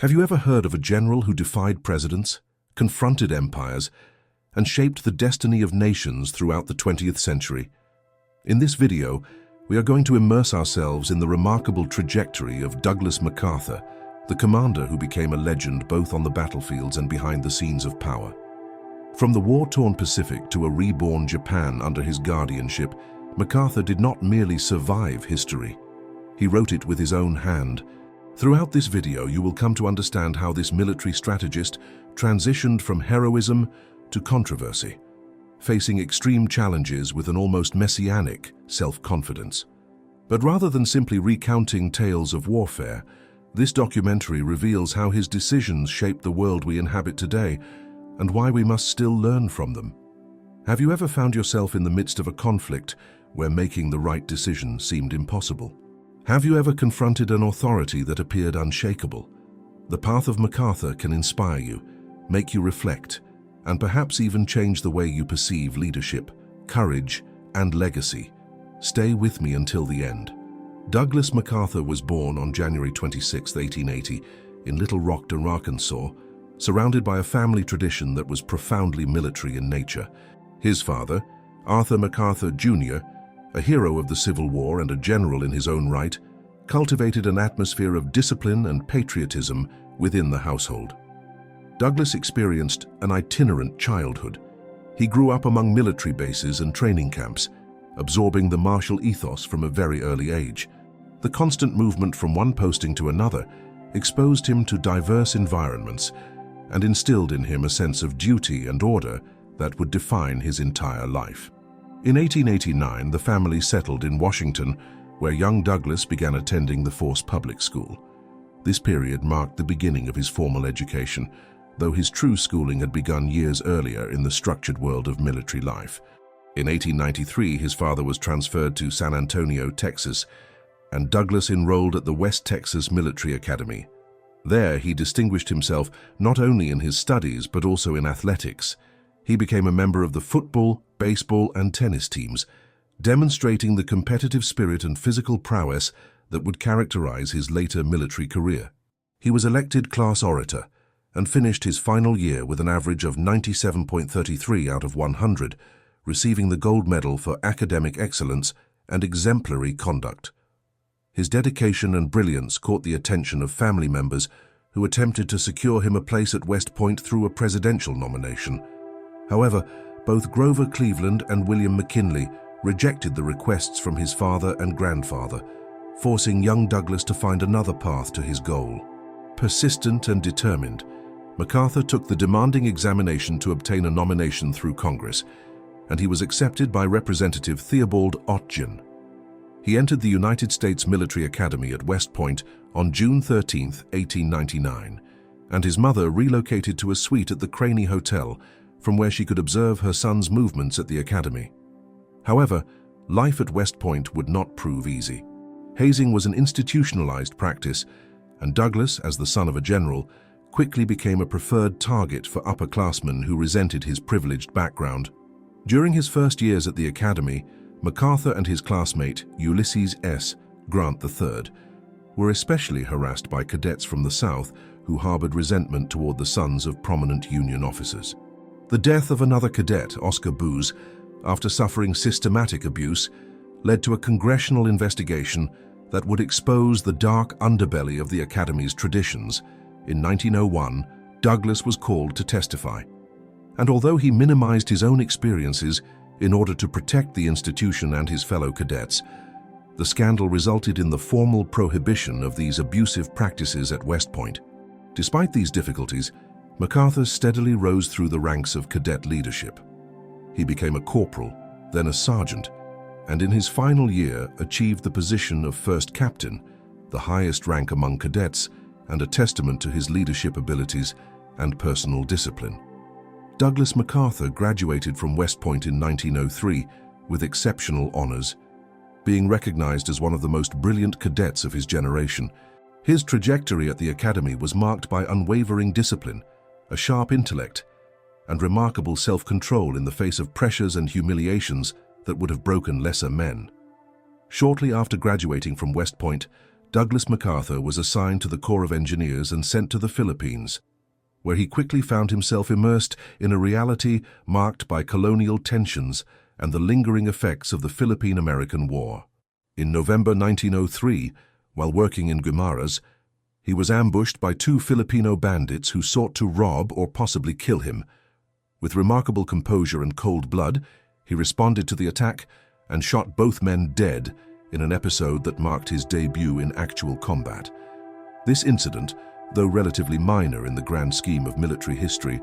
Have you ever heard of a general who defied presidents, confronted empires, and shaped the destiny of nations throughout the 20th century? In this video, we are going to immerse ourselves in the remarkable trajectory of Douglas MacArthur, the commander who became a legend both on the battlefields and behind the scenes of power. From the war-torn Pacific to a reborn Japan under his guardianship, MacArthur did not merely survive history. He wrote it with his own hand. Throughout this video, you will come to understand how this military strategist transitioned from heroism to controversy, facing extreme challenges with an almost messianic self-confidence. But rather than simply recounting tales of warfare, this documentary reveals how his decisions shaped the world we inhabit today and why we must still learn from them. Have you ever found yourself in the midst of a conflict where making the right decision seemed impossible? Have you ever confronted an authority that appeared unshakable? The path of MacArthur can inspire you, make you reflect, and perhaps even change the way you perceive leadership, courage, and legacy. Stay with me until the end. Douglas MacArthur was born on January 26, 1880, in Little Rock, Arkansas, surrounded by a family tradition that was profoundly military in nature. His father, Arthur MacArthur Jr., a hero of the Civil War and a general in his own right, cultivated an atmosphere of discipline and patriotism within the household. Douglas experienced an itinerant childhood. He grew up among military bases and training camps, absorbing the martial ethos from a very early age. The constant movement from one posting to another exposed him to diverse environments and instilled in him a sense of duty and order that would define his entire life. In 1889, the family settled in Washington, where young Douglas began attending the Force Public School. This period marked the beginning of his formal education, though his true schooling had begun years earlier in the structured world of military life. In 1893, his father was transferred to San Antonio, Texas, and Douglas enrolled at the West Texas Military Academy. There, he distinguished himself not only in his studies but also in athletics. He became a member of the football, baseball, and tennis teams, demonstrating the competitive spirit and physical prowess that would characterize his later military career. He was elected class orator and finished his final year with an average of 97.33 out of 100, receiving the gold medal for academic excellence and exemplary conduct. His dedication and brilliance caught the attention of family members who attempted to secure him a place at West Point through a presidential nomination. However, both Grover Cleveland and William McKinley rejected the requests from his father and grandfather, forcing young Douglas to find another path to his goal. Persistent and determined, MacArthur took the demanding examination to obtain a nomination through Congress, and he was accepted by Representative Theobald Otgen. He entered the United States Military Academy at West Point on June 13, 1899, and his mother relocated to a suite at the Craney Hotel, from where she could observe her son's movements at the academy. However, life at West Point would not prove easy. Hazing was an institutionalized practice, and Douglas, as the son of a general, quickly became a preferred target for upperclassmen who resented his privileged background. During his first years at the academy, MacArthur and his classmate, Ulysses S. Grant III, were especially harassed by cadets from the South who harbored resentment toward the sons of prominent Union officers. The death of another cadet, Oscar Booz, after suffering systematic abuse, led to a congressional investigation that would expose the dark underbelly of the Academy's traditions. In 1901, Douglas was called to testify. And although he minimized his own experiences in order to protect the institution and his fellow cadets, the scandal resulted in the formal prohibition of these abusive practices at West Point. Despite these difficulties, MacArthur steadily rose through the ranks of cadet leadership. He became a corporal, then a sergeant, and in his final year achieved the position of first captain, the highest rank among cadets and a testament to his leadership abilities and personal discipline. Douglas MacArthur graduated from West Point in 1903 with exceptional honors, being recognized as one of the most brilliant cadets of his generation. His trajectory at the academy was marked by unwavering discipline, a sharp intellect, and remarkable self-control in the face of pressures and humiliations that would have broken lesser men. Shortly after graduating from West Point, Douglas MacArthur was assigned to the Corps of Engineers and sent to the Philippines, where he quickly found himself immersed in a reality marked by colonial tensions and the lingering effects of the Philippine-American War. In November 1903, while working in Guimaras, he was ambushed by two Filipino bandits who sought to rob or possibly kill him. With remarkable composure and cold blood, he responded to the attack and shot both men dead in an episode that marked his debut in actual combat. This incident, though relatively minor in the grand scheme of military history,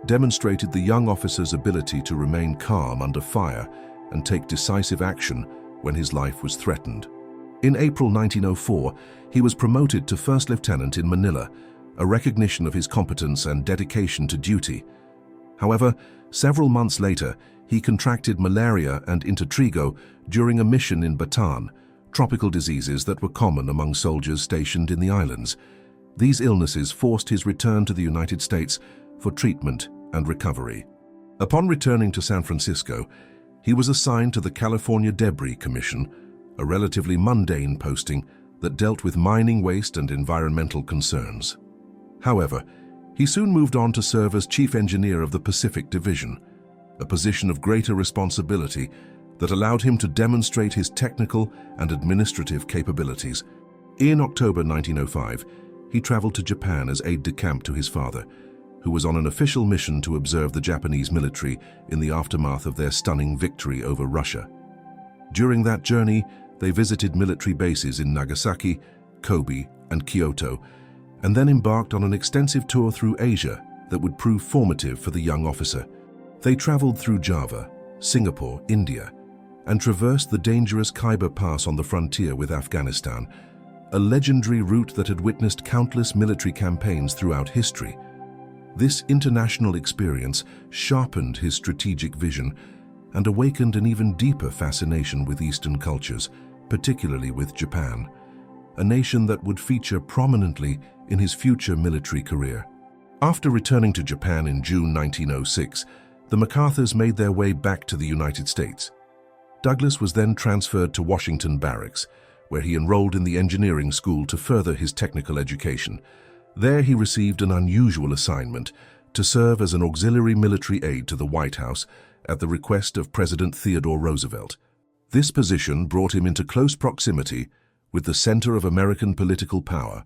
demonstrated the young officer's ability to remain calm under fire and take decisive action when his life was threatened. In April 1904, he was promoted to first lieutenant in Manila, a recognition of his competence and dedication to duty. However, several months later, he contracted malaria and intertrigo during a mission in Bataan, tropical diseases that were common among soldiers stationed in the islands. These illnesses forced his return to the United States for treatment and recovery. Upon returning to San Francisco, he was assigned to the California Debris Commission, a relatively mundane posting that dealt with mining waste and environmental concerns. However, he soon moved on to serve as chief engineer of the Pacific Division, a position of greater responsibility that allowed him to demonstrate his technical and administrative capabilities. In October 1905, he traveled to Japan as aide-de-camp to his father, who was on an official mission to observe the Japanese military in the aftermath of their stunning victory over Russia. During that journey, they visited military bases in Nagasaki, Kobe, and Kyoto, and then embarked on an extensive tour through Asia that would prove formative for the young officer. They traveled through Java, Singapore, India, and traversed the dangerous Khyber Pass on the frontier with Afghanistan, a legendary route that had witnessed countless military campaigns throughout history. This international experience sharpened his strategic vision and awakened an even deeper fascination with Eastern cultures, particularly with Japan, a nation that would feature prominently in his future military career. After returning to Japan in June 1906, the MacArthurs made their way back to the United States. Douglas was then transferred to Washington Barracks, where he enrolled in the engineering school to further his technical education. There he received an unusual assignment to serve as an auxiliary military aide to the White House at the request of President Theodore Roosevelt. This position brought him into close proximity with the center of American political power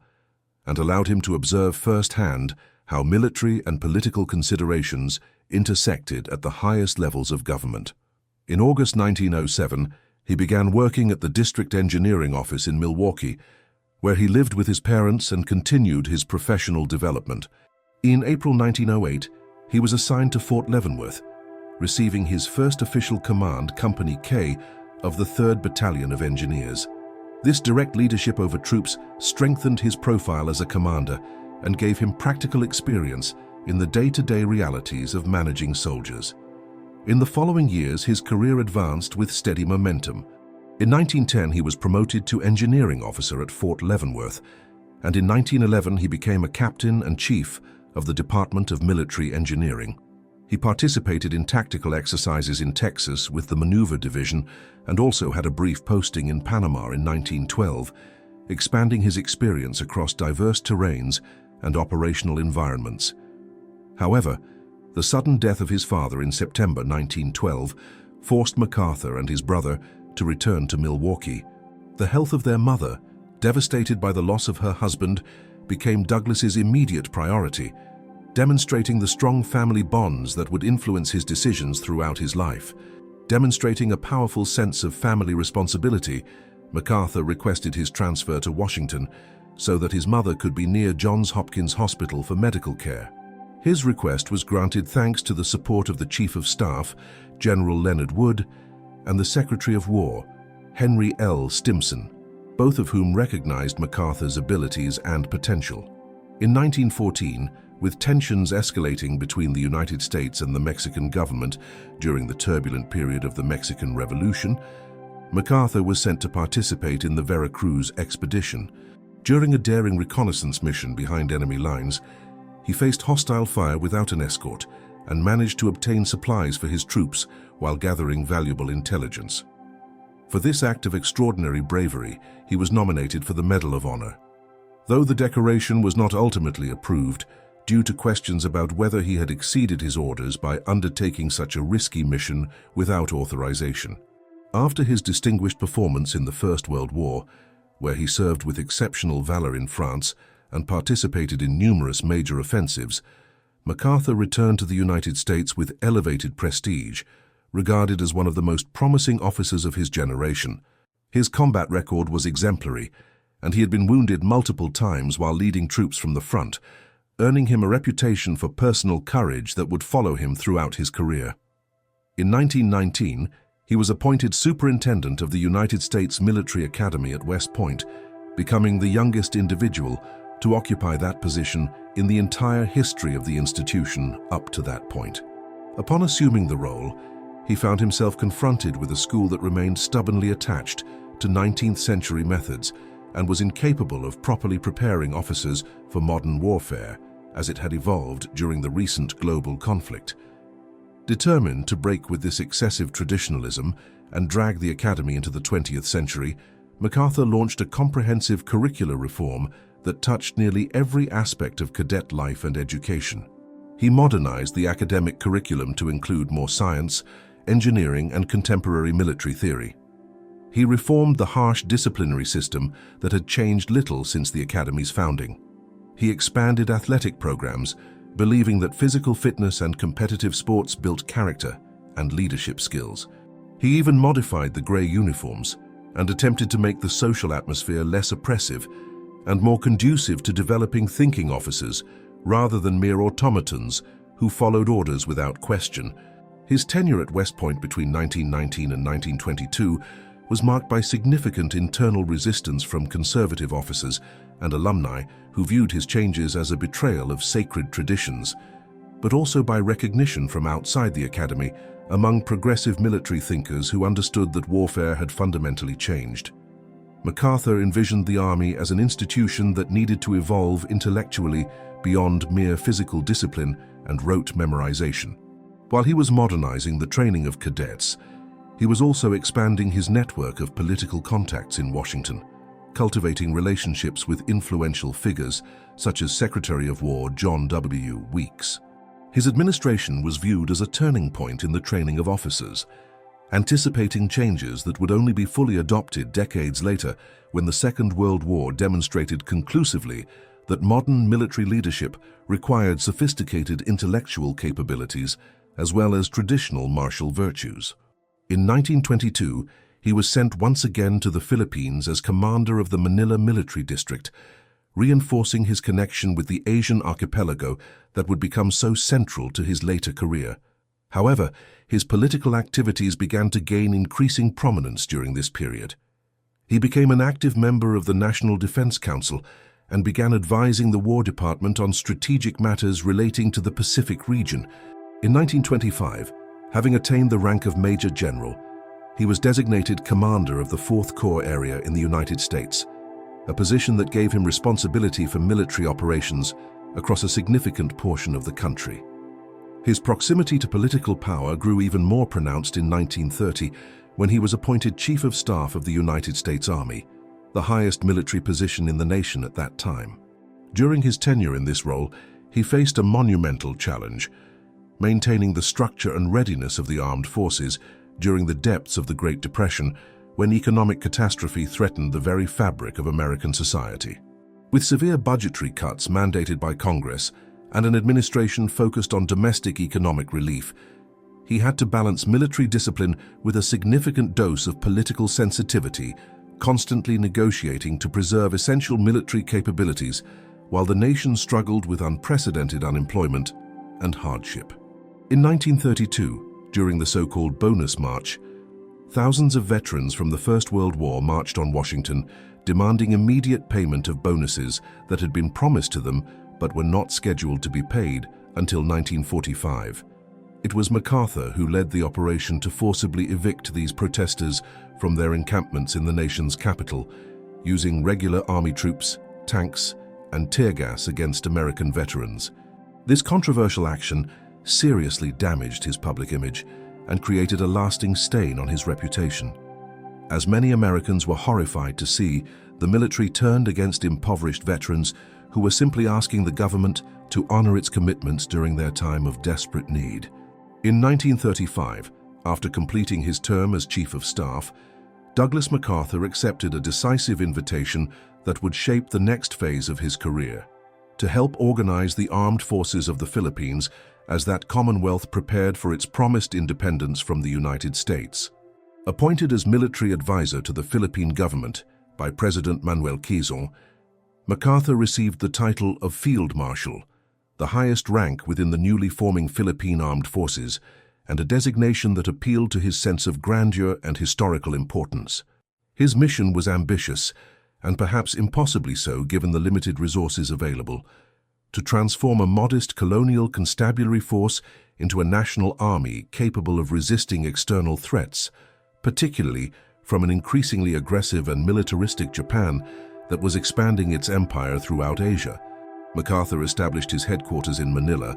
and allowed him to observe firsthand how military and political considerations intersected at the highest levels of government. In August 1907, he began working at the District Engineering Office in Milwaukee, where he lived with his parents and continued his professional development. In April 1908, he was assigned to Fort Leavenworth, receiving his first official command, Company K, of the 3rd Battalion of Engineers. This direct leadership over troops strengthened his profile as a commander and gave him practical experience in the day-to-day realities of managing soldiers. In the following years, his career advanced with steady momentum. In 1910, he was promoted to engineering officer at Fort Leavenworth, and in 1911 he became a captain and chief of the Department of Military Engineering. He participated in tactical exercises in Texas with the Maneuver Division and also had a brief posting in Panama in 1912, expanding his experience across diverse terrains and operational environments. However, the sudden death of his father in September 1912 forced MacArthur and his brother to return to Milwaukee. The health of their mother, devastated by the loss of her husband, became Douglas's immediate priority, demonstrating the strong family bonds that would influence his decisions throughout his life. Demonstrating a powerful sense of family responsibility, MacArthur requested his transfer to Washington so that his mother could be near Johns Hopkins Hospital for medical care. His request was granted thanks to the support of the Chief of Staff, General Leonard Wood, and the Secretary of War, Henry L. Stimson, both of whom recognized MacArthur's abilities and potential. In 1914, with tensions escalating between the United States and the Mexican government during the turbulent period of the Mexican Revolution, MacArthur was sent to participate in the Veracruz expedition. During a daring reconnaissance mission behind enemy lines, he faced hostile fire without an escort and managed to obtain supplies for his troops while gathering valuable intelligence. For this act of extraordinary bravery, he was nominated for the Medal of Honor. Though the decoration was not ultimately approved, due to questions about whether he had exceeded his orders by undertaking such a risky mission without authorization. After his distinguished performance in the First World War, where he served with exceptional valor in France and participated in numerous major offensives, MacArthur returned to the United States with elevated prestige, regarded as one of the most promising officers of his generation. His combat record was exemplary, and he had been wounded multiple times while leading troops from the front, earning him a reputation for personal courage that would follow him throughout his career. In 1919, he was appointed superintendent of the United States Military Academy at West Point, becoming the youngest individual to occupy that position in the entire history of the institution up to that point. Upon assuming the role, he found himself confronted with a school that remained stubbornly attached to 19th century methods and was incapable of properly preparing officers for modern warfare, as it had evolved during the recent global conflict. Determined to break with this excessive traditionalism and drag the academy into the 20th century, MacArthur launched a comprehensive curricular reform that touched nearly every aspect of cadet life and education. He modernized the academic curriculum to include more science, engineering, and contemporary military theory. He reformed the harsh disciplinary system that had changed little since the academy's founding. He expanded athletic programs, believing that physical fitness and competitive sports built character and leadership skills. He even modified the gray uniforms and attempted to make the social atmosphere less oppressive and more conducive to developing thinking officers rather than mere automatons who followed orders without question. His tenure at West Point between 1919 and 1922 was marked by significant internal resistance from conservative officers and alumni who viewed his changes as a betrayal of sacred traditions, but also by recognition from outside the academy among progressive military thinkers who understood that warfare had fundamentally changed. MacArthur envisioned the army as an institution that needed to evolve intellectually beyond mere physical discipline and rote memorization. While he was modernizing the training of cadets, he was also expanding his network of political contacts in Washington, cultivating relationships with influential figures such as Secretary of War John W. Weeks. His administration was viewed as a turning point in the training of officers, anticipating changes that would only be fully adopted decades later when the Second World War demonstrated conclusively that modern military leadership required sophisticated intellectual capabilities as well as traditional martial virtues. In 1922, he was sent once again to the Philippines as commander of the Manila Military District, reinforcing his connection with the Asian archipelago that would become so central to his later career. However, his political activities began to gain increasing prominence during this period. He became an active member of the National Defense Council and began advising the War Department on strategic matters relating to the Pacific region. In 1925, having attained the rank of Major General, he was designated commander of the 4th Corps area in the United States, a position that gave him responsibility for military operations across a significant portion of the country. His proximity to political power grew even more pronounced in 1930 when he was appointed Chief of Staff of the United States Army, the highest military position in the nation at that time. During his tenure in this role, he faced a monumental challenge, maintaining the structure and readiness of the armed forces during the depths of the Great Depression, when economic catastrophe threatened the very fabric of American society. With severe budgetary cuts mandated by Congress and an administration focused on domestic economic relief, he had to balance military discipline with a significant dose of political sensitivity, constantly negotiating to preserve essential military capabilities while the nation struggled with unprecedented unemployment and hardship. In 1932, during the so-called Bonus March, thousands of veterans from the First World War marched on Washington, demanding immediate payment of bonuses that had been promised to them but were not scheduled to be paid until 1945. It was MacArthur who led the operation to forcibly evict these protesters from their encampments in the nation's capital, using regular army troops, tanks, and tear gas against American veterans. This controversial action seriously damaged his public image and created a lasting stain on his reputation. as many Americans were horrified to see the military turned against impoverished veterans who were simply asking the government to honor its commitments during their time of desperate need. In 1935, after completing his term as Chief of Staff, Douglas MacArthur accepted a decisive invitation that would shape the next phase of his career, to help organize the armed forces of the Philippines as that Commonwealth prepared for its promised independence from the United States. Appointed as military advisor to the Philippine government by President Manuel Quezon, MacArthur received the title of Field Marshal, the highest rank within the newly forming Philippine Armed Forces, and a designation that appealed to his sense of grandeur and historical importance. His mission was ambitious, and perhaps impossibly so given the limited resources available, to transform a modest colonial constabulary force into a national army capable of resisting external threats, particularly from an increasingly aggressive and militaristic Japan that was expanding its empire throughout Asia. MacArthur established his headquarters in Manila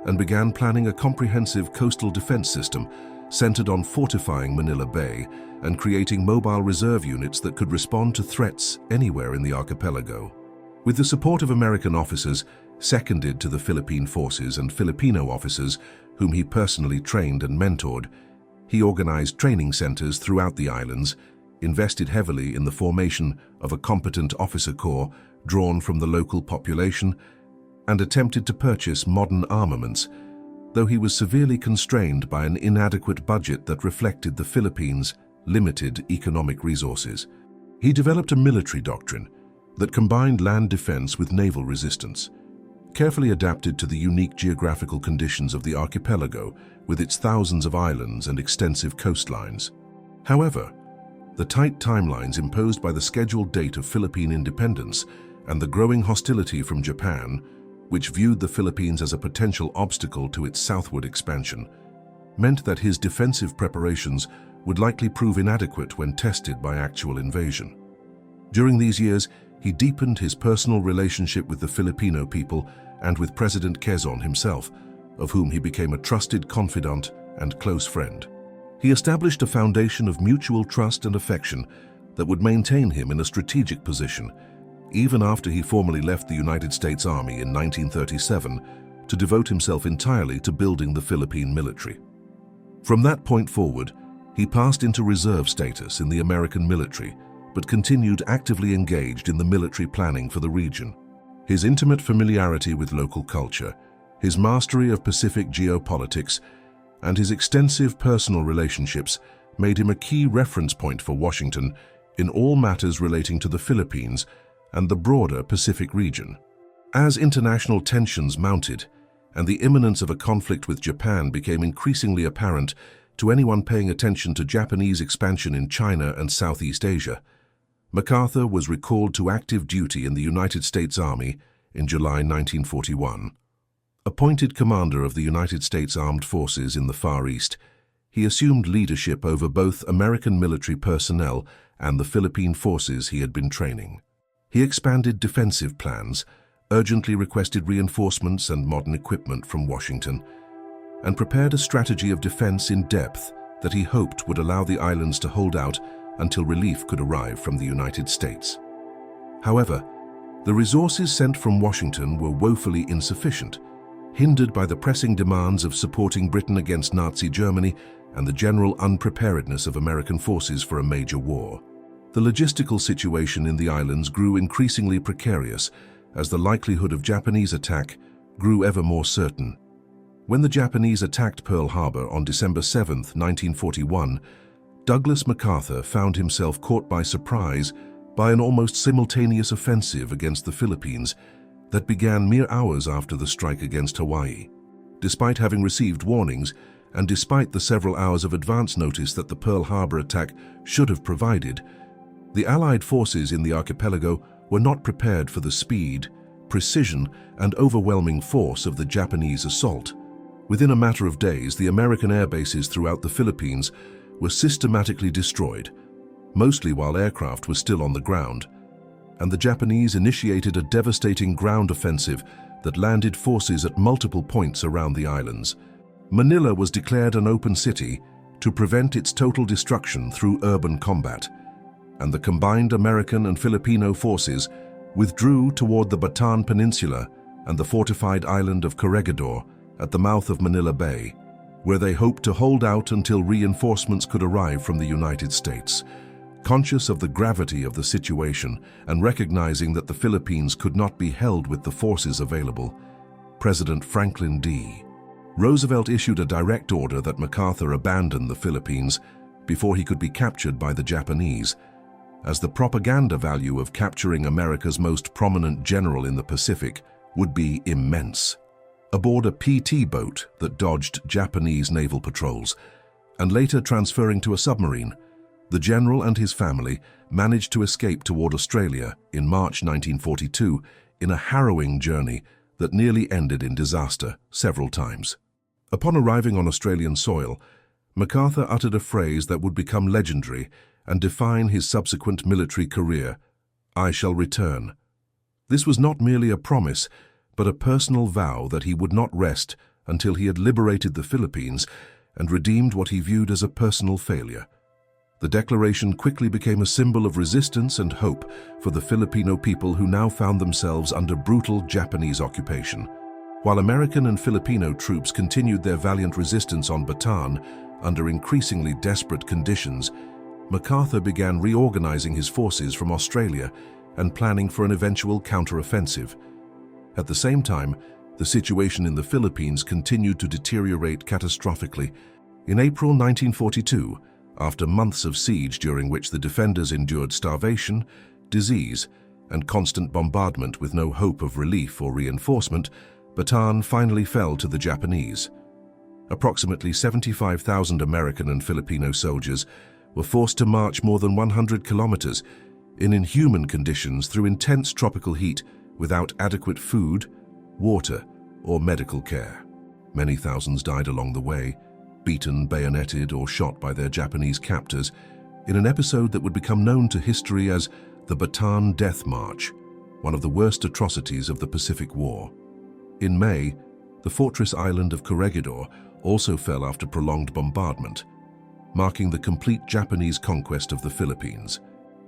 and began planning a comprehensive coastal defense system centered on fortifying Manila Bay and creating mobile reserve units that could respond to threats anywhere in the archipelago. With the support of American officers seconded to the Philippine forces and Filipino officers whom he personally trained and mentored, he organized training centers throughout the islands, invested heavily in the formation of a competent officer corps drawn from the local population, and attempted to purchase modern armaments, though he was severely constrained by an inadequate budget that reflected the Philippines' limited economic resources. He developed a military doctrine that combined land defense with naval resistance, carefully adapted to the unique geographical conditions of the archipelago with its thousands of islands and extensive coastlines. However, the tight timelines imposed by the scheduled date of Philippine independence and the growing hostility from Japan, which viewed the Philippines as a potential obstacle to its southward expansion, meant that his defensive preparations would likely prove inadequate when tested by actual invasion. During these years, he deepened his personal relationship with the Filipino people and with President Quezon himself, of whom he became a trusted confidant and close friend. He established a foundation of mutual trust and affection that would maintain him in a strategic position, even after he formally left the United States Army in 1937 to devote himself entirely to building the Philippine military. From that point forward, he passed into reserve status in the American military, but continued actively engaged in the military planning for the region. His intimate familiarity with local culture, his mastery of Pacific geopolitics, and his extensive personal relationships made him a key reference point for Washington in all matters relating to the Philippines and the broader Pacific region. As international tensions mounted and the imminence of a conflict with Japan became increasingly apparent to anyone paying attention to Japanese expansion in China and Southeast Asia, MacArthur was recalled to active duty in the United States Army in July 1941. Appointed commander of the United States Armed Forces in the Far East, he assumed leadership over both American military personnel and the Philippine forces he had been training. He expanded defensive plans, urgently requested reinforcements and modern equipment from Washington, and prepared a strategy of defense in depth that he hoped would allow the islands to hold out until relief could arrive from the United States. However, the resources sent from Washington were woefully insufficient, hindered by the pressing demands of supporting Britain against Nazi Germany and the general unpreparedness of American forces for a major war. The logistical situation in the islands grew increasingly precarious as the likelihood of Japanese attack grew ever more certain. When the Japanese attacked Pearl Harbor on December 7, 1941, Douglas MacArthur found himself caught by surprise by an almost simultaneous offensive against the Philippines that began mere hours after the strike against Hawaii. Despite having received warnings, and despite the several hours of advance notice that the Pearl Harbor attack should have provided, the Allied forces in the archipelago were not prepared for the speed, precision, and overwhelming force of the Japanese assault. Within a matter of days, the American air bases throughout the Philippines were systematically destroyed, mostly while aircraft were still on the ground, and the Japanese initiated a devastating ground offensive that landed forces at multiple points around the islands. Manila was declared an open city to prevent its total destruction through urban combat, and the combined American and Filipino forces withdrew toward the Bataan Peninsula and the fortified island of Corregidor at the mouth of Manila Bay, where they hoped to hold out until reinforcements could arrive from the United States. Conscious of the gravity of the situation and recognizing that the Philippines could not be held with the forces available, President Franklin D. Roosevelt issued a direct order that MacArthur abandon the Philippines before he could be captured by the Japanese, as the propaganda value of capturing America's most prominent general in the Pacific would be immense. Aboard a PT boat that dodged Japanese naval patrols, and later transferring to a submarine, the general and his family managed to escape toward Australia in March 1942 in a harrowing journey that nearly ended in disaster several times. Upon arriving on Australian soil, MacArthur uttered a phrase that would become legendary and define his subsequent military career: "I shall return." This was not merely a promise, but a personal vow that he would not rest until he had liberated the Philippines and redeemed what he viewed as a personal failure. The declaration quickly became a symbol of resistance and hope for the Filipino people who now found themselves under brutal Japanese occupation. While American and Filipino troops continued their valiant resistance on Bataan under increasingly desperate conditions, MacArthur began reorganizing his forces from Australia and planning for an eventual counteroffensive. At the same time, the situation in the Philippines continued to deteriorate catastrophically. In April 1942, after months of siege during which the defenders endured starvation, disease, and constant bombardment with no hope of relief or reinforcement, Bataan finally fell to the Japanese. Approximately 75,000 American and Filipino soldiers were forced to march more than 100 kilometers in inhuman conditions through intense tropical heat without adequate food, water, or medical care. Many thousands died along the way, beaten, bayoneted, or shot by their Japanese captors in an episode that would become known to history as the Bataan Death March, one of the worst atrocities of the Pacific War. In May, the fortress island of Corregidor also fell after prolonged bombardment, marking the complete Japanese conquest of the Philippines.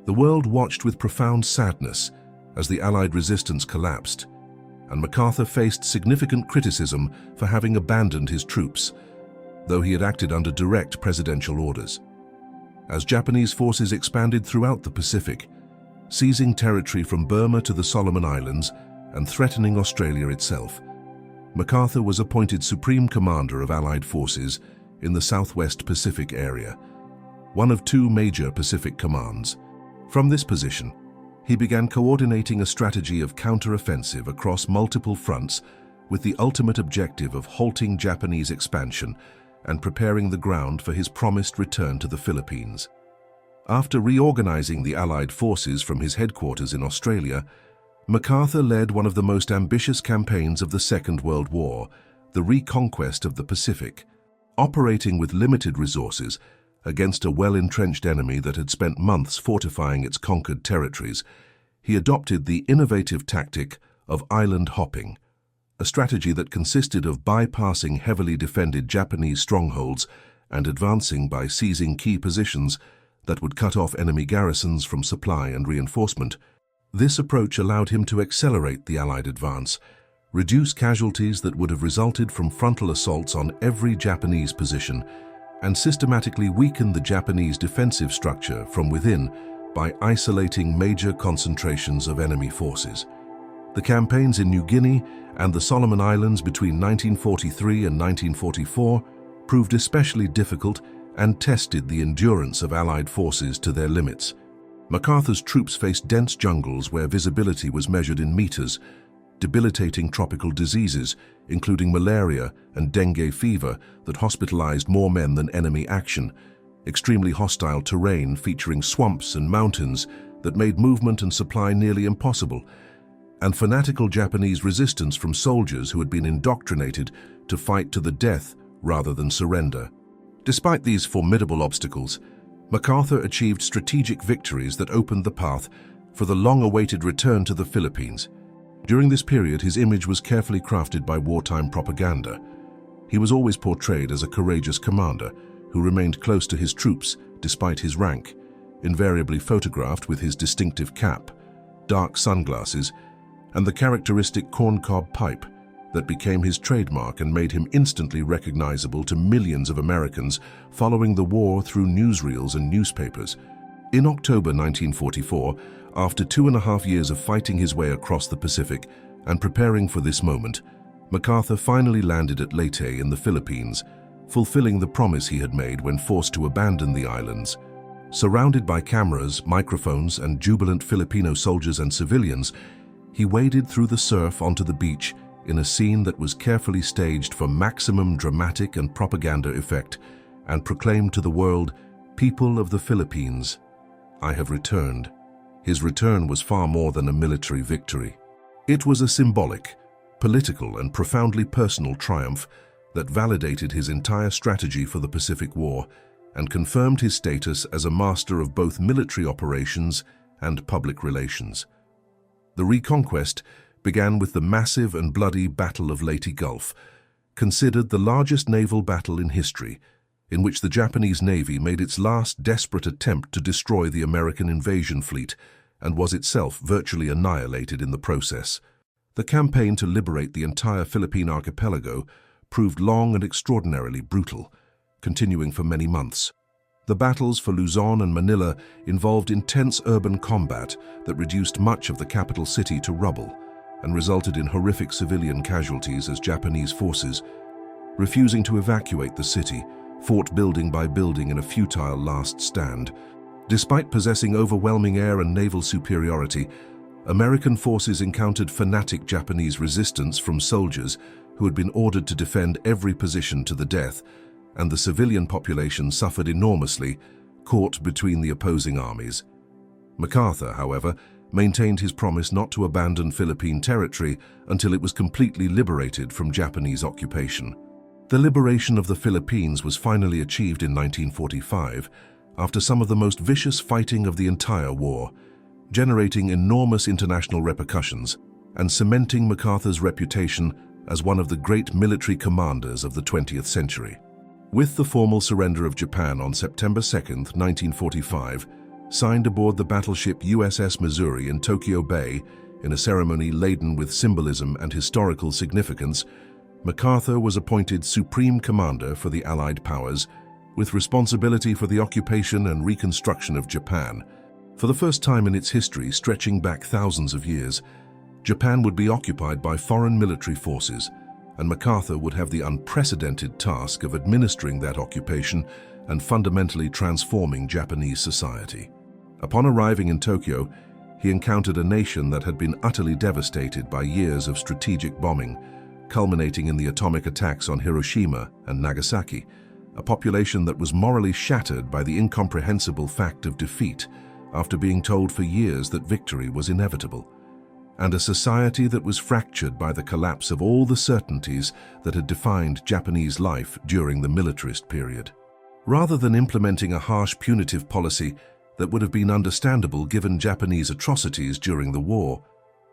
The world watched with profound sadness as the Allied resistance collapsed, and MacArthur faced significant criticism for having abandoned his troops, though he had acted under direct presidential orders. As Japanese forces expanded throughout the Pacific, seizing territory from Burma to the Solomon Islands and threatening Australia itself, MacArthur was appointed Supreme Commander of Allied forces in the Southwest Pacific area, one of two major Pacific commands. From this position, he began coordinating a strategy of counteroffensive across multiple fronts with the ultimate objective of halting Japanese expansion and preparing the ground for his promised return to the Philippines. After reorganizing the Allied forces from his headquarters in Australia, MacArthur led one of the most ambitious campaigns of the Second World War, the reconquest of the Pacific. Operating with limited resources against a well-entrenched enemy that had spent months fortifying its conquered territories, he adopted the innovative tactic of island hopping, a strategy that consisted of bypassing heavily defended Japanese strongholds and advancing by seizing key positions that would cut off enemy garrisons from supply and reinforcement. This approach allowed him to accelerate the Allied advance, reduce casualties that would have resulted from frontal assaults on every Japanese position, and systematically weaken the Japanese defensive structure from within by isolating major concentrations of enemy forces. The campaigns in New Guinea and the Solomon Islands between 1943 and 1944 proved especially difficult and tested the endurance of Allied forces to their limits. MacArthur's troops faced dense jungles where visibility was measured in meters, debilitating tropical diseases, including malaria and dengue fever that hospitalized more men than enemy action, extremely hostile terrain featuring swamps and mountains that made movement and supply nearly impossible, and fanatical Japanese resistance from soldiers who had been indoctrinated to fight to the death rather than surrender. Despite these formidable obstacles, MacArthur achieved strategic victories that opened the path for the long-awaited return to the Philippines. During this period, his image was carefully crafted by wartime propaganda. He was always portrayed as a courageous commander who remained close to his troops despite his rank, invariably photographed with his distinctive cap, dark sunglasses, and the characteristic corncob pipe that became his trademark and made him instantly recognizable to millions of Americans following the war through newsreels and newspapers. In October 1944, after 2.5 years of fighting his way across the Pacific and preparing for this moment, MacArthur finally landed at Leyte in the Philippines, fulfilling the promise he had made when forced to abandon the islands. Surrounded by cameras, microphones, and jubilant Filipino soldiers and civilians, he waded through the surf onto the beach in a scene that was carefully staged for maximum dramatic and propaganda effect, and proclaimed to the world, "People of the Philippines, I have returned." His return was far more than a military victory. It was a symbolic, political, and profoundly personal triumph that validated his entire strategy for the Pacific War and confirmed his status as a master of both military operations and public relations. The reconquest began with the massive and bloody Battle of Leyte Gulf, considered the largest naval battle in history, in which the Japanese Navy made its last desperate attempt to destroy the American invasion fleet and was itself virtually annihilated in the process. The campaign to liberate the entire Philippine archipelago proved long and extraordinarily brutal, continuing for many months. The battles for Luzon and Manila involved intense urban combat that reduced much of the capital city to rubble and resulted in horrific civilian casualties as Japanese forces, refusing to evacuate the city, fought building by building in a futile last stand. Despite possessing overwhelming air and naval superiority, American forces encountered fanatic Japanese resistance from soldiers who had been ordered to defend every position to the death, and the civilian population suffered enormously, caught between the opposing armies. MacArthur, however, maintained his promise not to abandon Philippine territory until it was completely liberated from Japanese occupation. The liberation of the Philippines was finally achieved in 1945, after some of the most vicious fighting of the entire war, generating enormous international repercussions and cementing MacArthur's reputation as one of the great military commanders of the 20th century. With the formal surrender of Japan on September 2, 1945, signed aboard the battleship USS Missouri in Tokyo Bay in a ceremony laden with symbolism and historical significance, MacArthur was appointed Supreme Commander for the Allied powers, with responsibility for the occupation and reconstruction of Japan. For the first time in its history, stretching back thousands of years, Japan would be occupied by foreign military forces, and MacArthur would have the unprecedented task of administering that occupation and fundamentally transforming Japanese society. Upon arriving in Tokyo, he encountered a nation that had been utterly devastated by years of strategic bombing, culminating in the atomic attacks on Hiroshima and Nagasaki, a population that was morally shattered by the incomprehensible fact of defeat after being told for years that victory was inevitable, and a society that was fractured by the collapse of all the certainties that had defined Japanese life during the militarist period. Rather than implementing a harsh punitive policy that would have been understandable given Japanese atrocities during the war,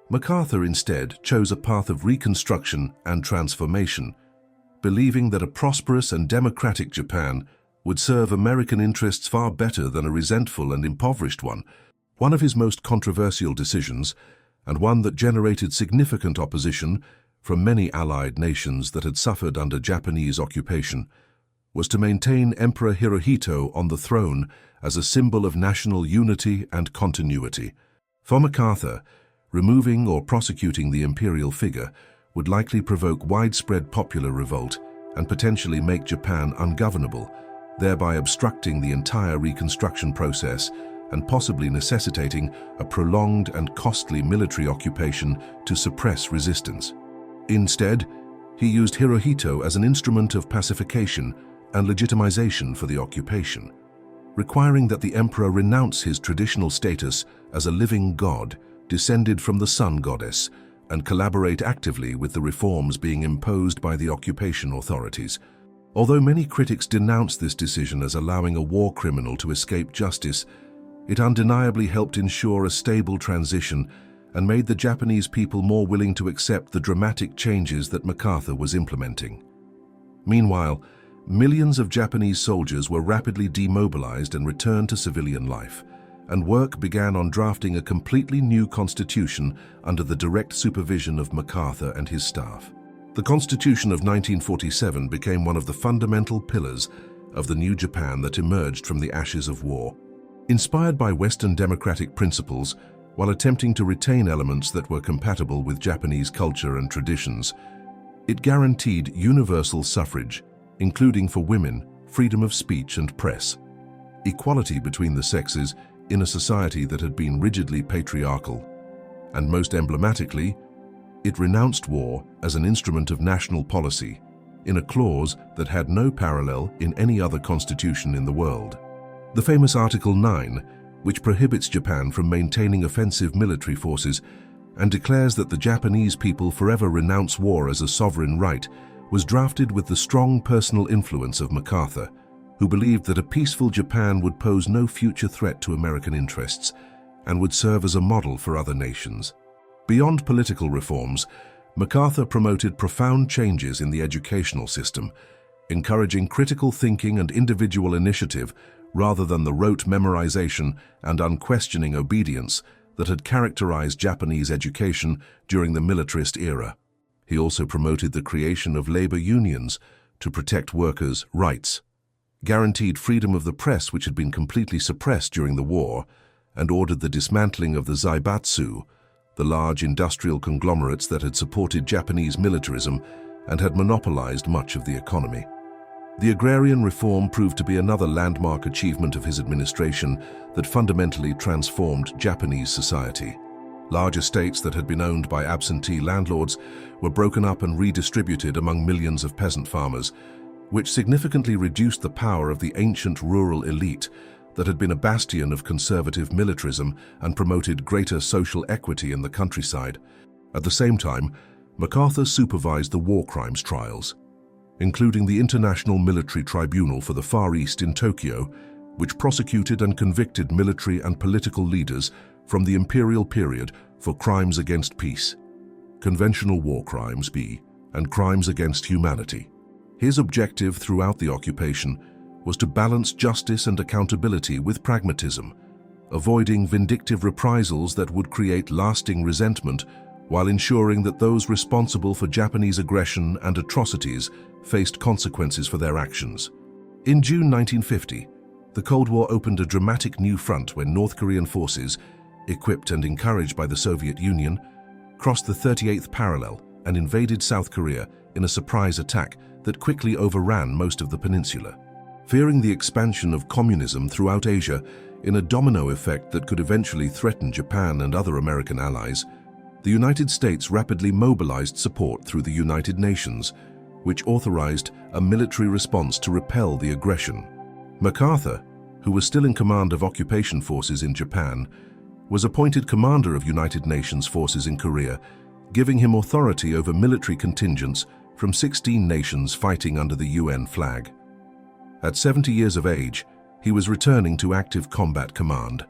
MacArthur instead chose a path of reconstruction and transformation, believing that a prosperous and democratic Japan would serve American interests far better than a resentful and impoverished one. One of his most controversial decisions, and one that generated significant opposition from many Allied nations that had suffered under Japanese occupation, was to maintain Emperor Hirohito on the throne as a symbol of national unity and continuity. For MacArthur, removing or prosecuting the imperial figure would likely provoke widespread popular revolt and potentially make Japan ungovernable, thereby obstructing the entire reconstruction process and possibly necessitating a prolonged and costly military occupation to suppress resistance. Instead, he used Hirohito as an instrument of pacification and legitimization for the occupation, requiring that the emperor renounce his traditional status as a living god descended from the sun goddess and collaborate actively with the reforms being imposed by the occupation authorities. Although many critics denounced this decision as allowing a war criminal to escape justice, it undeniably helped ensure a stable transition and made the Japanese people more willing to accept the dramatic changes that MacArthur was implementing. Meanwhile, millions of Japanese soldiers were rapidly demobilized and returned to civilian life, and work began on drafting a completely new constitution under the direct supervision of MacArthur and his staff. The Constitution of 1947 became one of the fundamental pillars of the new Japan that emerged from the ashes of war. Inspired by Western democratic principles, while attempting to retain elements that were compatible with Japanese culture and traditions, it guaranteed universal suffrage, including for women, freedom of speech and press, equality between the sexes in a society that had been rigidly patriarchal, and most emblematically, it renounced war as an instrument of national policy in a clause that had no parallel in any other constitution in the world. The famous Article 9, which prohibits Japan from maintaining offensive military forces and declares that the Japanese people forever renounce war as a sovereign right, was drafted with the strong personal influence of MacArthur, who believed that a peaceful Japan would pose no future threat to American interests and would serve as a model for other nations. Beyond political reforms, MacArthur promoted profound changes in the educational system, encouraging critical thinking and individual initiative rather than the rote memorization and unquestioning obedience that had characterized Japanese education during the militarist era. He also promoted the creation of labor unions to protect workers' rights, guaranteed freedom of the press, which had been completely suppressed during the war, and ordered the dismantling of the zaibatsu, the large industrial conglomerates that had supported Japanese militarism and had monopolized much of the economy. The agrarian reform proved to be another landmark achievement of his administration that fundamentally transformed Japanese society. Large estates that had been owned by absentee landlords were broken up and redistributed among millions of peasant farmers, which significantly reduced the power of the ancient rural elite that had been a bastion of conservative militarism and promoted greater social equity in the countryside. At the same time, MacArthur supervised the war crimes trials, including the International Military Tribunal for the Far East in Tokyo, which prosecuted and convicted military and political leaders from the imperial period for crimes against peace, conventional war crimes and crimes against humanity. His objective throughout the occupation was to balance justice and accountability with pragmatism, avoiding vindictive reprisals that would create lasting resentment while ensuring that those responsible for Japanese aggression and atrocities faced consequences for their actions. In June 1950, the Cold War opened a dramatic new front when North Korean forces, equipped and encouraged by the Soviet Union, crossed the 38th parallel and invaded South Korea in a surprise attack that quickly overran most of the peninsula. Fearing the expansion of communism throughout Asia in a domino effect that could eventually threaten Japan and other American allies, the United States rapidly mobilized support through the United Nations, which authorized a military response to repel the aggression. MacArthur, who was still in command of occupation forces in Japan, was appointed commander of United Nations forces in Korea, giving him authority over military contingents from 16 nations fighting under the UN flag. At 70 years of age, he was returning to active combat command,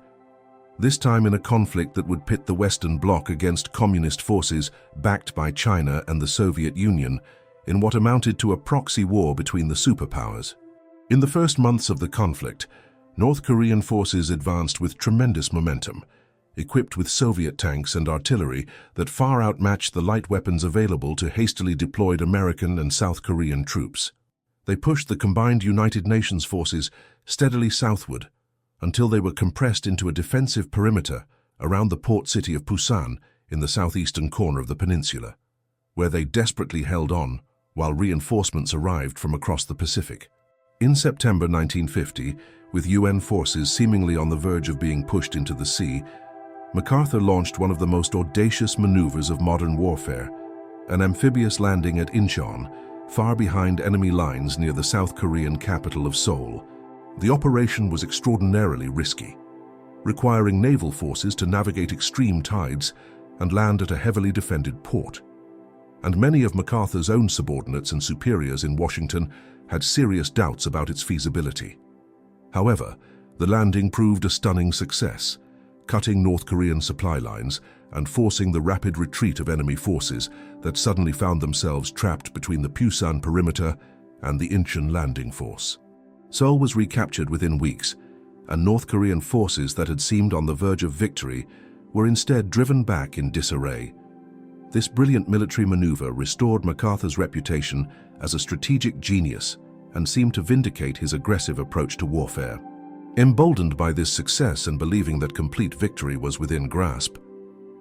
this time in a conflict that would pit the Western Bloc against communist forces backed by China and the Soviet Union in what amounted to a proxy war between the superpowers. In the first months of the conflict, North Korean forces advanced with tremendous momentum, equipped with Soviet tanks and artillery that far outmatched the light weapons available to hastily deployed American and South Korean troops. They pushed the combined United Nations forces steadily southward until they were compressed into a defensive perimeter around the port city of Busan in the southeastern corner of the peninsula, where they desperately held on while reinforcements arrived from across the Pacific. In September 1950, with UN forces seemingly on the verge of being pushed into the sea, MacArthur launched one of the most audacious maneuvers of modern warfare, an amphibious landing at Incheon, far behind enemy lines near the South Korean capital of Seoul. The operation was extraordinarily risky, requiring naval forces to navigate extreme tides and land at a heavily defended port. And many of MacArthur's own subordinates and superiors in Washington had serious doubts about its feasibility. However, the landing proved a stunning success, cutting North Korean supply lines and forcing the rapid retreat of enemy forces that suddenly found themselves trapped between the Busan perimeter and the Incheon landing force. Seoul was recaptured within weeks, and North Korean forces that had seemed on the verge of victory were instead driven back in disarray. This brilliant military maneuver restored MacArthur's reputation as a strategic genius and seemed to vindicate his aggressive approach to warfare. Emboldened by this success and believing that complete victory was within grasp,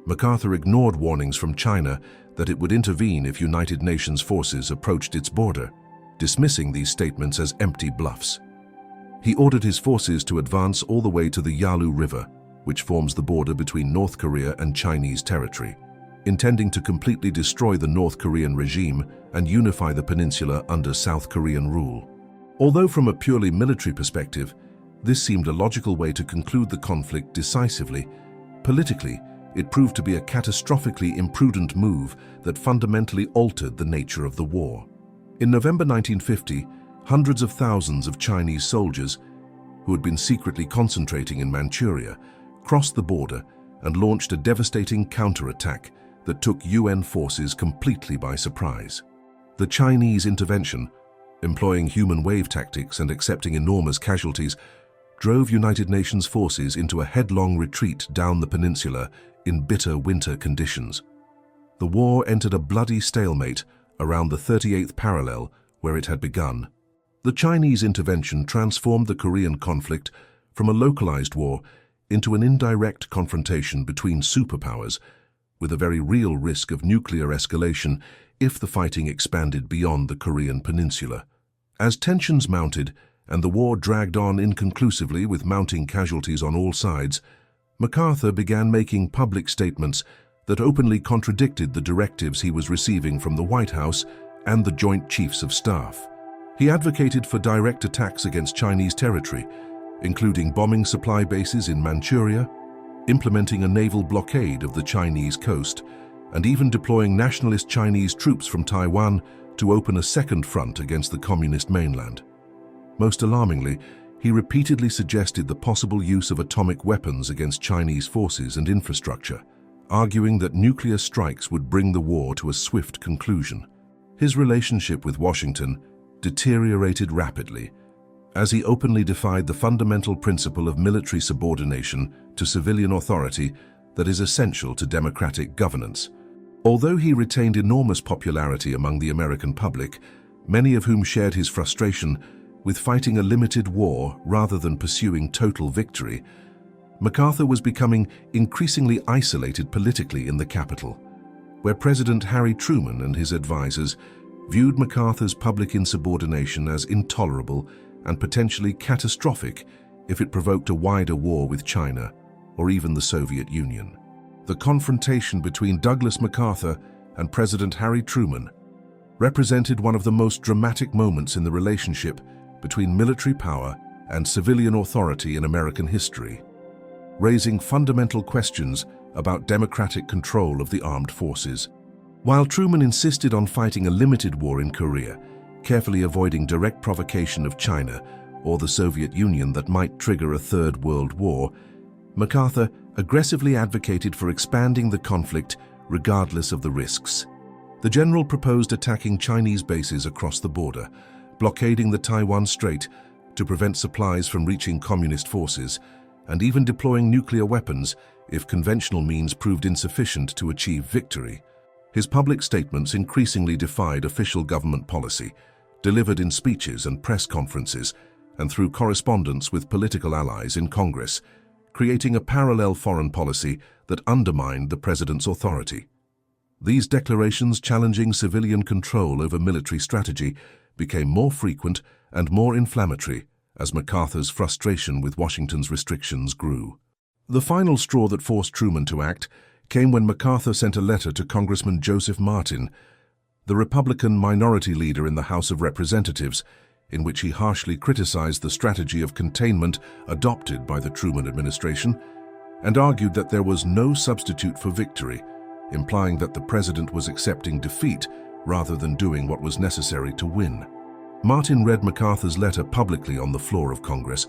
MacArthur ignored warnings from China that it would intervene if United Nations forces approached its border, dismissing these statements as empty bluffs. He ordered his forces to advance all the way to the Yalu River, which forms the border between North Korea and Chinese territory, intending to completely destroy the North Korean regime and unify the peninsula under South Korean rule. Although from a purely military perspective, this seemed a logical way to conclude the conflict decisively, politically, it proved to be a catastrophically imprudent move that fundamentally altered the nature of the war. In November 1950, hundreds of thousands of Chinese soldiers, who had been secretly concentrating in Manchuria, crossed the border and launched a devastating counterattack that took UN forces completely by surprise. The Chinese intervention, employing human wave tactics and accepting enormous casualties, drove United Nations forces into a headlong retreat down the peninsula in bitter winter conditions. The war entered a bloody stalemate around the 38th parallel where it had begun. The Chinese intervention transformed the Korean conflict from a localized war into an indirect confrontation between superpowers, with a very real risk of nuclear escalation if the fighting expanded beyond the Korean peninsula. As tensions mounted and the war dragged on inconclusively with mounting casualties on all sides, MacArthur began making public statements that openly contradicted the directives he was receiving from the White House and the Joint Chiefs of Staff. He advocated for direct attacks against Chinese territory, including bombing supply bases in Manchuria, implementing a naval blockade of the Chinese coast, and even deploying nationalist Chinese troops from Taiwan to open a second front against the communist mainland. Most alarmingly, he repeatedly suggested the possible use of atomic weapons against Chinese forces and infrastructure, arguing that nuclear strikes would bring the war to a swift conclusion. His relationship with Washington deteriorated rapidly, as he openly defied the fundamental principle of military subordination to civilian authority that is essential to democratic governance. Although he retained enormous popularity among the American public, many of whom shared his frustration with fighting a limited war rather than pursuing total victory, MacArthur was becoming increasingly isolated politically in the capital, where President Harry Truman and his advisors viewed MacArthur's public insubordination as intolerable and potentially catastrophic if it provoked a wider war with China or even the Soviet Union. The confrontation between Douglas MacArthur and President Harry Truman represented one of the most dramatic moments in the relationship between military power and civilian authority in American history, raising fundamental questions about democratic control of the armed forces. While Truman insisted on fighting a limited war in Korea, carefully avoiding direct provocation of China or the Soviet Union that might trigger a Third World War, MacArthur aggressively advocated for expanding the conflict regardless of the risks. The general proposed attacking Chinese bases across the border, blockading the Taiwan Strait to prevent supplies from reaching communist forces, and even deploying nuclear weapons if conventional means proved insufficient to achieve victory. His public statements increasingly defied official government policy, delivered in speeches and press conferences, and through correspondence with political allies in Congress, creating a parallel foreign policy that undermined the president's authority. These declarations challenging civilian control over military strategy became more frequent and more inflammatory as MacArthur's frustration with Washington's restrictions grew. The final straw that forced Truman to act came when MacArthur sent a letter to Congressman Joseph Martin, the Republican minority leader in the House of Representatives, in which he harshly criticized the strategy of containment adopted by the Truman administration and argued that there was no substitute for victory, implying that the president was accepting defeat rather than doing what was necessary to win. Martin read MacArthur's letter publicly on the floor of Congress,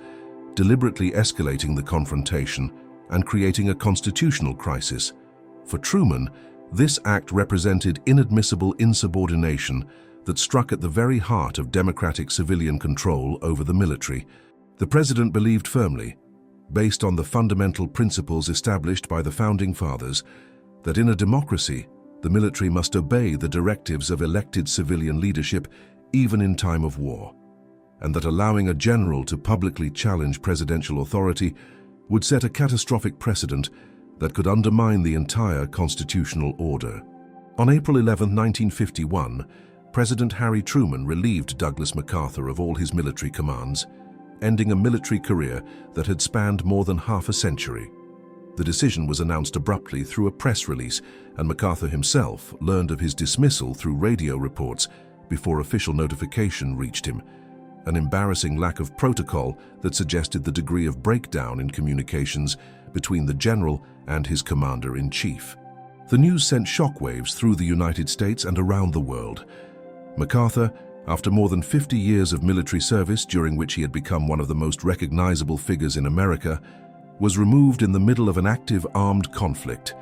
deliberately escalating the confrontation and creating a constitutional crisis. For Truman, this act represented inadmissible insubordination that struck at the very heart of democratic civilian control over the military. The president believed firmly, based on the fundamental principles established by the Founding Fathers that in a democracy, the military must obey the directives of elected civilian leadership even in time of war, and that allowing a general to publicly challenge presidential authority would set a catastrophic precedent that could undermine the entire constitutional order. On April 11, 1951, President Harry Truman relieved Douglas MacArthur of all his military commands, ending a military career that had spanned more than half a century. The decision was announced abruptly through a press release, and MacArthur himself learned of his dismissal through radio reports before official notification reached him, an embarrassing lack of protocol that suggested the degree of breakdown in communications between the general and his commander-in-chief. The news sent shockwaves through the United States and around the world. MacArthur, after more than 50 years of military service during which he had become one of the most recognizable figures in America, was removed in the middle of an active armed conflict,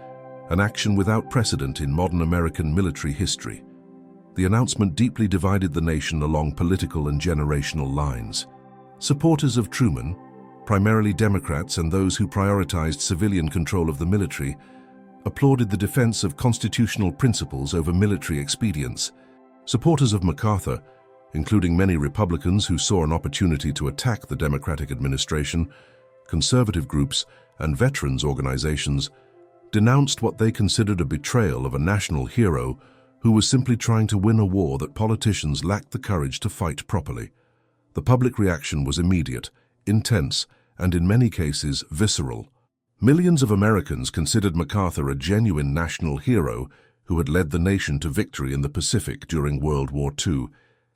an action without precedent in modern American military history. The announcement deeply divided the nation along political and generational lines. Supporters of Truman, primarily Democrats and those who prioritized civilian control of the military, applauded the defense of constitutional principles over military expedience. Supporters of MacArthur, including many Republicans who saw an opportunity to attack the Democratic administration, conservative groups, and veterans organizations, denounced what they considered a betrayal of a national hero who was simply trying to win a war that politicians lacked the courage to fight properly. The public reaction was immediate, intense, and in many cases visceral. Millions of Americans considered MacArthur a genuine national hero who had led the nation to victory in the Pacific during World War II,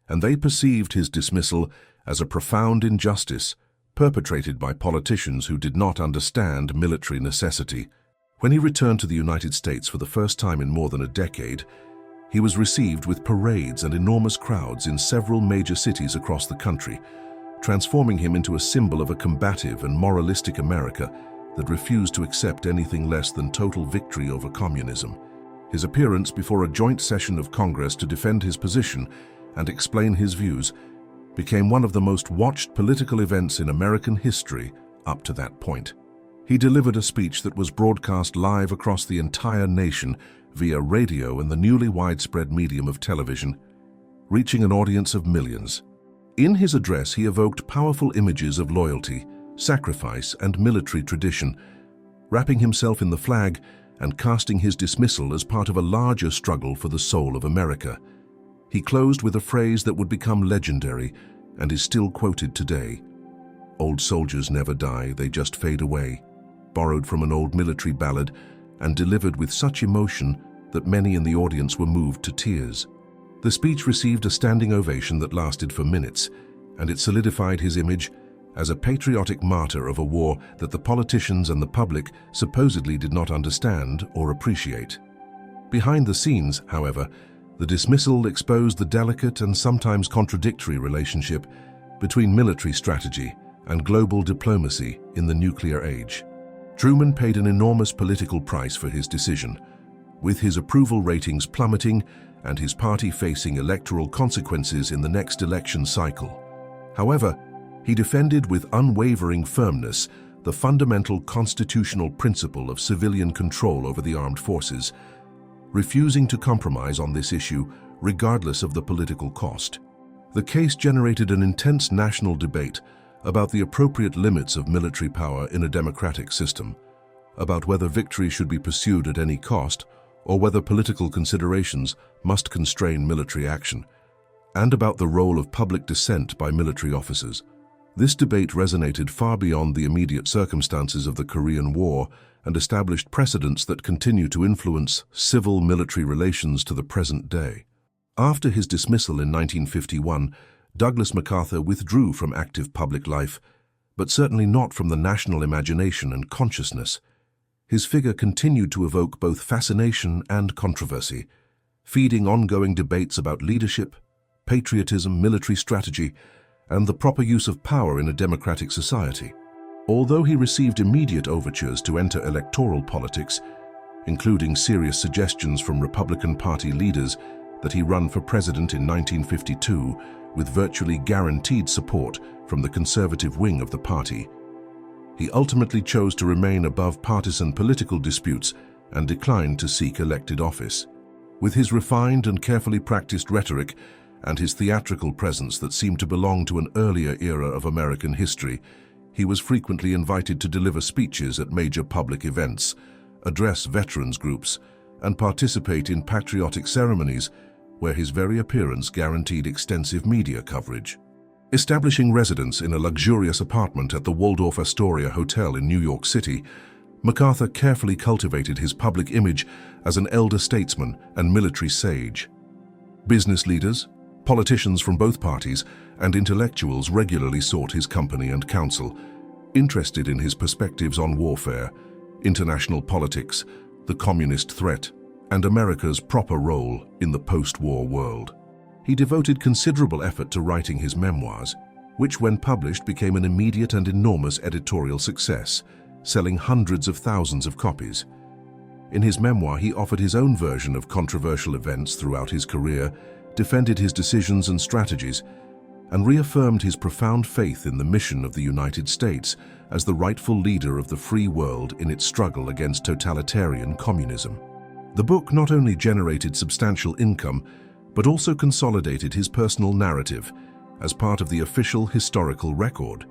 and they perceived his dismissal as a profound injustice perpetrated by politicians who did not understand military necessity. When he returned to the United States for the first time in more than a decade, he was received with parades and enormous crowds in several major cities across the country, transforming him into a symbol of a combative and moralistic America that refused to accept anything less than total victory over communism. His appearance before a joint session of Congress to defend his position and explain his views became one of the most watched political events in American history up to that point. He delivered a speech that was broadcast live across the entire nation via radio and the newly widespread medium of television, reaching an audience of millions. In his address, he evoked powerful images of loyalty, sacrifice, and military tradition, wrapping himself in the flag and casting his dismissal as part of a larger struggle for the soul of America. He closed with a phrase that would become legendary and is still quoted today. "Old soldiers never die, they just fade away," borrowed from an old military ballad and delivered with such emotion that many in the audience were moved to tears. The speech received a standing ovation that lasted for minutes, and it solidified his image as a patriotic martyr of a war that the politicians and the public supposedly did not understand or appreciate. Behind the scenes, however, the dismissal exposed the delicate and sometimes contradictory relationship between military strategy and global diplomacy in the nuclear age. Truman paid an enormous political price for his decision, with his approval ratings plummeting and his party facing electoral consequences in the next election cycle. However, he defended with unwavering firmness the fundamental constitutional principle of civilian control over the armed forces, refusing to compromise on this issue regardless of the political cost. The case generated an intense national debate about the appropriate limits of military power in a democratic system, about whether victory should be pursued at any cost or whether political considerations must constrain military action, and about the role of public dissent by military officers. This debate resonated far beyond the immediate circumstances of the Korean War and established precedents that continue to influence civil-military relations to the present day. After his dismissal in 1951, Douglas MacArthur withdrew from active public life, but certainly not from the national imagination and consciousness. His figure continued to evoke both fascination and controversy, feeding ongoing debates about leadership, patriotism, military strategy, and the proper use of power in a democratic society. Although he received immediate overtures to enter electoral politics, including serious suggestions from Republican Party leaders that he run for president in 1952 with virtually guaranteed support from the conservative wing of the party, he ultimately chose to remain above partisan political disputes and declined to seek elected office. With his refined and carefully practiced rhetoric and his theatrical presence that seemed to belong to an earlier era of American history, he was frequently invited to deliver speeches at major public events, address veterans groups, and participate in patriotic ceremonies where his very appearance guaranteed extensive media coverage. Establishing residence in a luxurious apartment at the Waldorf Astoria Hotel in New York City, MacArthur carefully cultivated his public image as an elder statesman and military sage. Business leaders, politicians from both parties, and intellectuals regularly sought his company and counsel, interested in his perspectives on warfare, international politics, the communist threat, and America's proper role in the post-war world. He devoted considerable effort to writing his memoirs, which when published became an immediate and enormous editorial success, selling hundreds of thousands of copies. In his memoir, he offered his own version of controversial events throughout his career, defended his decisions and strategies, and reaffirmed his profound faith in the mission of the United States as the rightful leader of the free world in its struggle against totalitarian communism. The book not only generated substantial income, but also consolidated his personal narrative as part of the official historical record,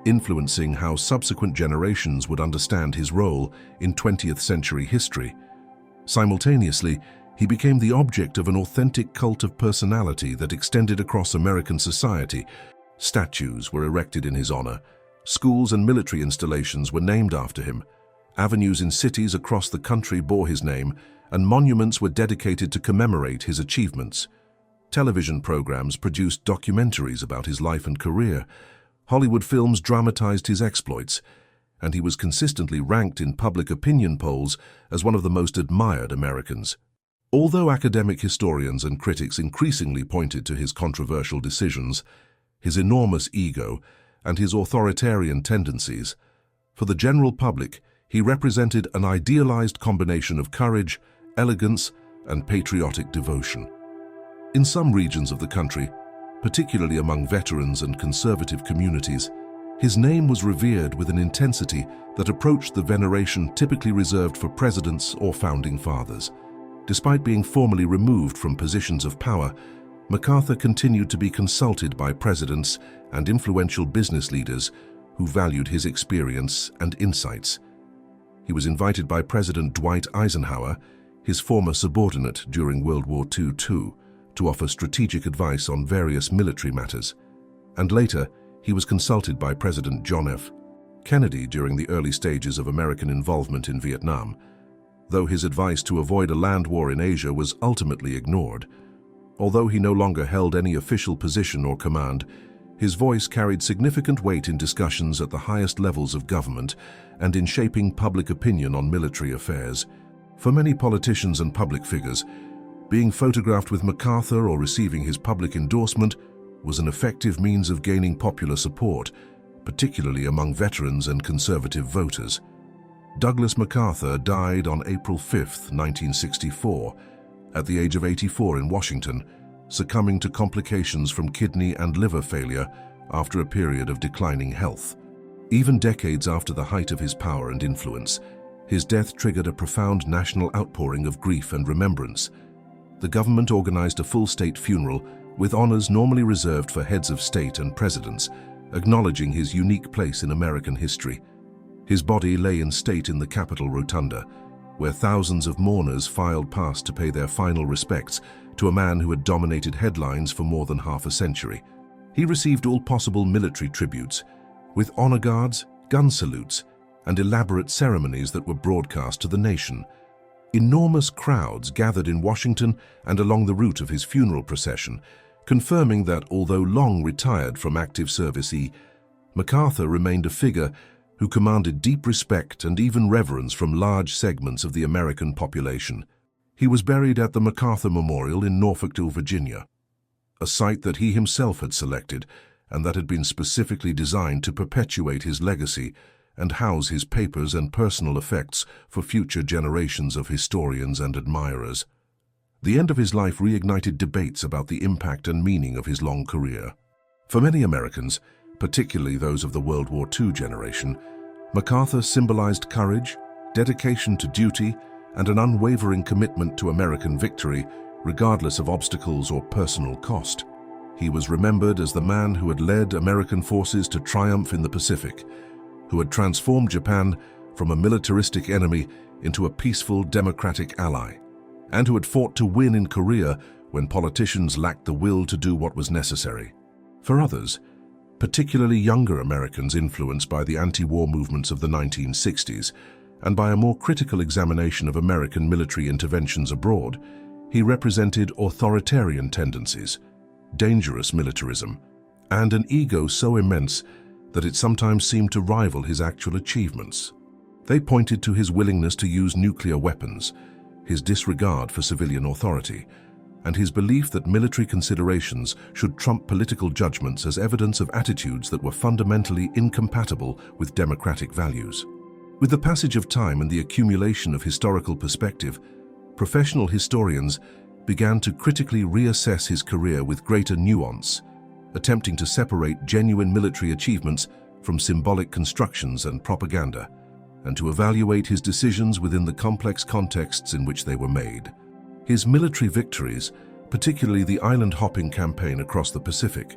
influencing how subsequent generations would understand his role in 20th century history. Simultaneously, he became the object of an authentic cult of personality that extended across American society. Statues were erected in his honor, schools and military installations were named after him, avenues in cities across the country bore his name, and monuments were dedicated to commemorate his achievements. Television programs produced documentaries about his life and career. Hollywood films dramatized his exploits, and he was consistently ranked in public opinion polls as one of the most admired Americans. Although academic historians and critics increasingly pointed to his controversial decisions, his enormous ego, and his authoritarian tendencies, for the general public, he represented an idealized combination of courage, elegance, and patriotic devotion. In some regions of the country, particularly among veterans and conservative communities, his name was revered with an intensity that approached the veneration typically reserved for presidents or founding fathers. Despite being formally removed from positions of power, MacArthur continued to be consulted by presidents and influential business leaders who valued his experience and insights. He was invited by President Dwight Eisenhower, his former subordinate during World War II, to offer strategic advice on various military matters, and later he was consulted by President John F. Kennedy during the early stages of American involvement in Vietnam, though his advice to avoid a land war in Asia was ultimately ignored. Although he no longer held any official position or command, his voice carried significant weight in discussions at the highest levels of government and in shaping public opinion on military affairs. For many politicians and public figures, being photographed with MacArthur or receiving his public endorsement was an effective means of gaining popular support, particularly among veterans and conservative voters. Douglas MacArthur died on April 5, 1964, at the age of 84 in Washington, succumbing to complications from kidney and liver failure after a period of declining health. Even decades after the height of his power and influence, his death triggered a profound national outpouring of grief and remembrance. The government organized a full state funeral with honors normally reserved for heads of state and presidents, acknowledging his unique place in American history. His body lay in state in the Capitol Rotunda, where thousands of mourners filed past to pay their final respects to a man who had dominated headlines for more than half a century. He received all possible military tributes, with honor guards, gun salutes, and elaborate ceremonies that were broadcast to the nation. Enormous crowds gathered in Washington and along the route of his funeral procession, confirming that although long retired from active service, MacArthur remained a figure who commanded deep respect and even reverence from large segments of the American population. He was buried at the MacArthur Memorial in Norfolkville, Virginia, a site that he himself had selected and that had been specifically designed to perpetuate his legacy and house his papers and personal effects for future generations of historians and admirers. The end of his life reignited debates about the impact and meaning of his long career. For many Americans, particularly those of the World War II generation, MacArthur symbolized courage, dedication to duty, and an unwavering commitment to American victory, regardless of obstacles or personal cost. He was remembered as the man who had led American forces to triumph in the Pacific, who had transformed Japan from a militaristic enemy into a peaceful, democratic ally, and who had fought to win in Korea when politicians lacked the will to do what was necessary. For others, particularly younger Americans influenced by the anti-war movements of the 1960s and by a more critical examination of American military interventions abroad, he represented authoritarian tendencies, dangerous militarism, and an ego so immense that it sometimes seemed to rival his actual achievements. They pointed to his willingness to use nuclear weapons, his disregard for civilian authority, and his belief that military considerations should trump political judgments as evidence of attitudes that were fundamentally incompatible with democratic values. With the passage of time and the accumulation of historical perspective, professional historians began to critically reassess his career with greater nuance, attempting to separate genuine military achievements from symbolic constructions and propaganda, and to evaluate his decisions within the complex contexts in which they were made. His military victories, particularly the island-hopping campaign across the Pacific,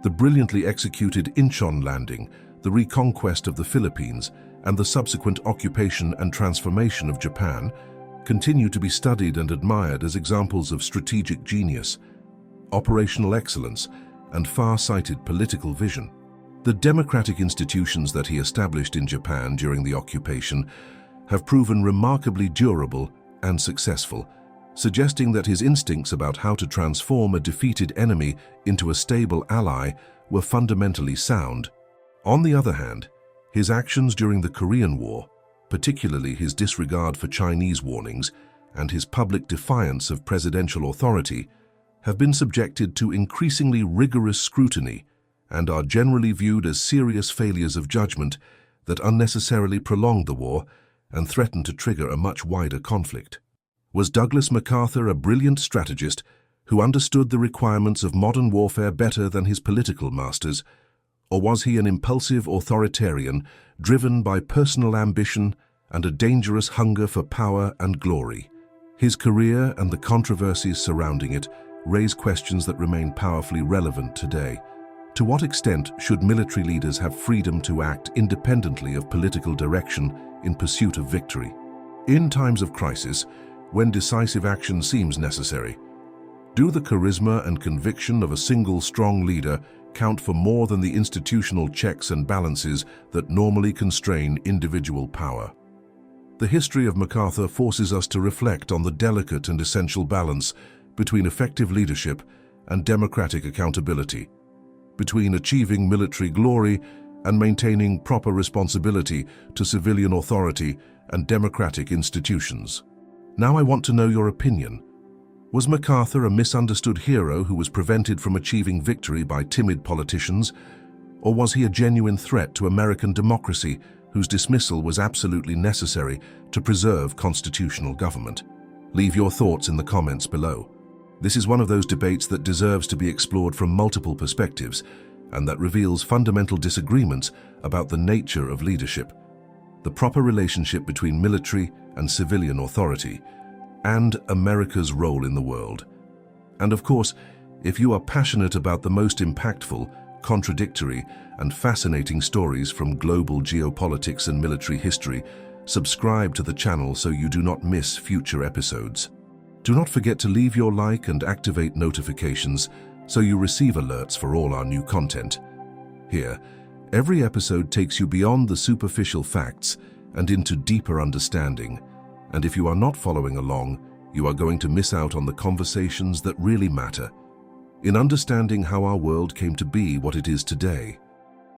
the brilliantly executed Incheon landing, the reconquest of the Philippines, and the subsequent occupation and transformation of Japan, continue to be studied and admired as examples of strategic genius, operational excellence, and far-sighted political vision. The democratic institutions that he established in Japan during the occupation have proven remarkably durable and successful, suggesting that his instincts about how to transform a defeated enemy into a stable ally were fundamentally sound. On the other hand, his actions during the Korean War, particularly his disregard for Chinese warnings and his public defiance of presidential authority, have been subjected to increasingly rigorous scrutiny and are generally viewed as serious failures of judgment that unnecessarily prolonged the war and threatened to trigger a much wider conflict. Was Douglas MacArthur a brilliant strategist who understood the requirements of modern warfare better than his political masters, or was he an impulsive authoritarian driven by personal ambition and a dangerous hunger for power and glory? His career and the controversies surrounding it raise questions that remain powerfully relevant today. To what extent should military leaders have freedom to act independently of political direction in pursuit of victory? In times of crisis, when decisive action seems necessary, do the charisma and conviction of a single strong leader count for more than the institutional checks and balances that normally constrain individual power? The history of MacArthur forces us to reflect on the delicate and essential balance between effective leadership and democratic accountability, between achieving military glory and maintaining proper responsibility to civilian authority and democratic institutions. Now I want to know your opinion. Was MacArthur a misunderstood hero who was prevented from achieving victory by timid politicians, or was he a genuine threat to American democracy whose dismissal was absolutely necessary to preserve constitutional government? Leave your thoughts in the comments below. This is one of those debates that deserves to be explored from multiple perspectives and that reveals fundamental disagreements about the nature of leadership, the proper relationship between military and civilian authority, and America's role in the world. And of course, if you are passionate about the most impactful, contradictory, and fascinating stories from global geopolitics and military history, subscribe to the channel so you do not miss future episodes. Do not forget to leave your like and activate notifications so you receive alerts for all our new content. Here, every episode takes you beyond the superficial facts and into deeper understanding. And if you are not following along, you are going to miss out on the conversations that really matter in understanding how our world came to be what it is today.